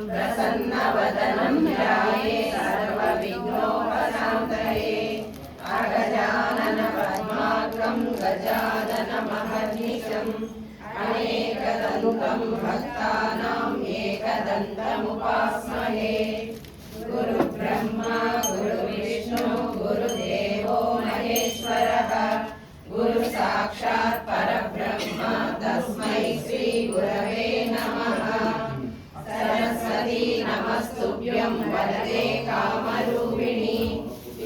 प्रसन्नवदनं ध्याये सर्वविघ्नोपशान्तये अगजानन पद्मार्कं गजाननमहर्निशम् अनेकदन्तं भक्तानां एकदन्तमुपास्महे गुरुब्रह्मा गुरुविष्णु गुरुदेवो महेश्वरः गुरु साक्षात् परब्रह्म तस्मै श्री गुरवे नमः। सरस्वती नमस्तुभ्यं वरदे कामरूपिणी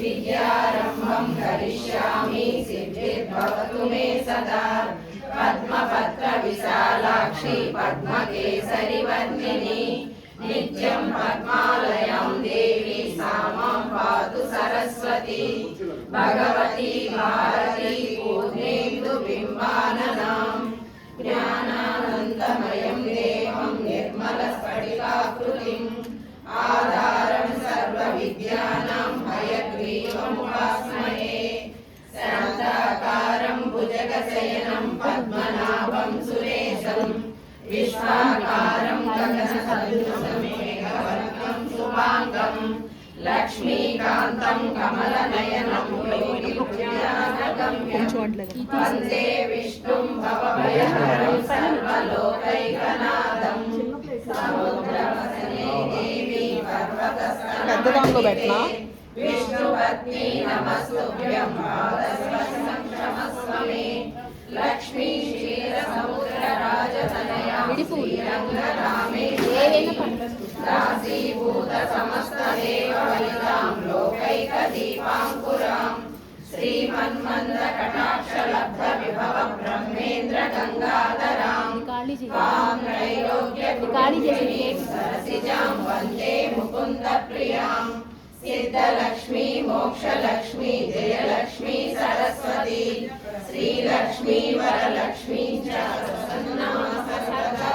विद्यारम्भं करिष्यामि सिद्धिर्भवतु मे सदा। पद्मपत्र विशालाक्षी पद्मकेसरी वर्णिनी नित्यं पद्मालयं देवी सा मां पातु सरस्वती। भगवती भारती पूर्णेन्दु बिम्बाननां ज्ञानानन्दमयं देवं निर्मलस्फटिकाकृतिम् आधारं सर्वविद्यानां हयग्रीवमुपास्महे। शान्ताकारं भुजगशयनं पद्मनाभं सुरेशं विश्वाकारं गगनसदृशं मेघवर्णं शुभाङ्गं लक्ष्मीकान्तं कमलनयनं योगिगम्यं वन्दे विष्णुं भवभयहरं सर्वलोकैकनाथं। समुद्रवसने देवी पर्वतस्तनमण्डिते विष्णुपत्नी नमस्तुभ्यं पादस्पर्शं क्षमस्व मे। लक्ष्मी क्षीरसमुद्रराजतनया श्रीरङ्गरामेश्वरी राशीभूत समस्तदेववनितां लोकैकदीपाङ्कुरां श्रीमन्मन्दकटाक्षलब्धविभव ब्रह्मेन्द्र गङ्गाधरां त्वां त्रैलोक्यकुटुम्बिनीं सरसिजां वन्दे मुकुन्दप्रियां। सिद्धलक्ष्मी मोक्षलक्ष्मी जयलक्ष्मी सरस्वती श्रीलक्ष्मी वरलक्ष्मी च प्रसन्ना सर्वदा।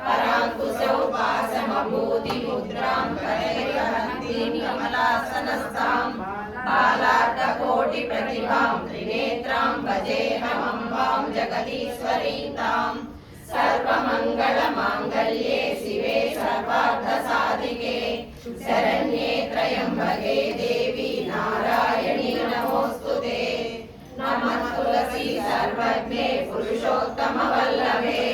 पराङ्कुशौ पाशमभूतिमुद्रां करैर्वहन्तीं कमलासनस्थां बालार्ककोटिप्रतिभां त्रिनेत्रां भजेऽहमम्बां जगदीश्वरीं ताम्। सर्वमङ्गलमाङ्गल्ये शिवे सर्वार्थसाधिके शरण्ये त्र्यम्बके देवी नारायणी नमोऽस्तुते। नमः तुलसी सर्वज्ञे पुरुषोत्तमवल्लभे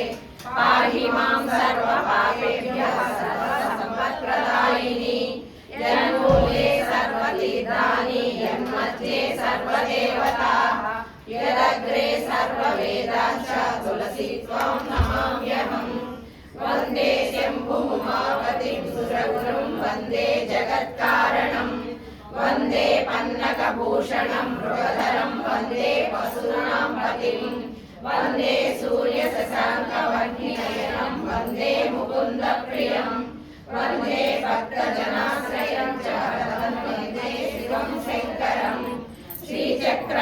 पाहि मां सर्वपापेभ्यः सर्वसम्पत्प्रदायिनि। यन्मूले सर्वतीर्थानि यन्मध्ये सर्वदेवताः यदग्रे सर्ववेदाश्च तुलसी त्वां नमाम्यहम्। वन्दे शम्भुमुमापतिं सुरगुरुं वन्दे जगत्कारणं वन्दे पन्नगभूषणं मृगधरं वन्दे पशूनां पतिं वन्दे सूर्यशशाङ्कवर्णिनयनं वन्दे मुकुन्दप्रियं वन्दे भक्तजनाश्रयं च वन्दे शिवं शङ्करं। श्रीचक्र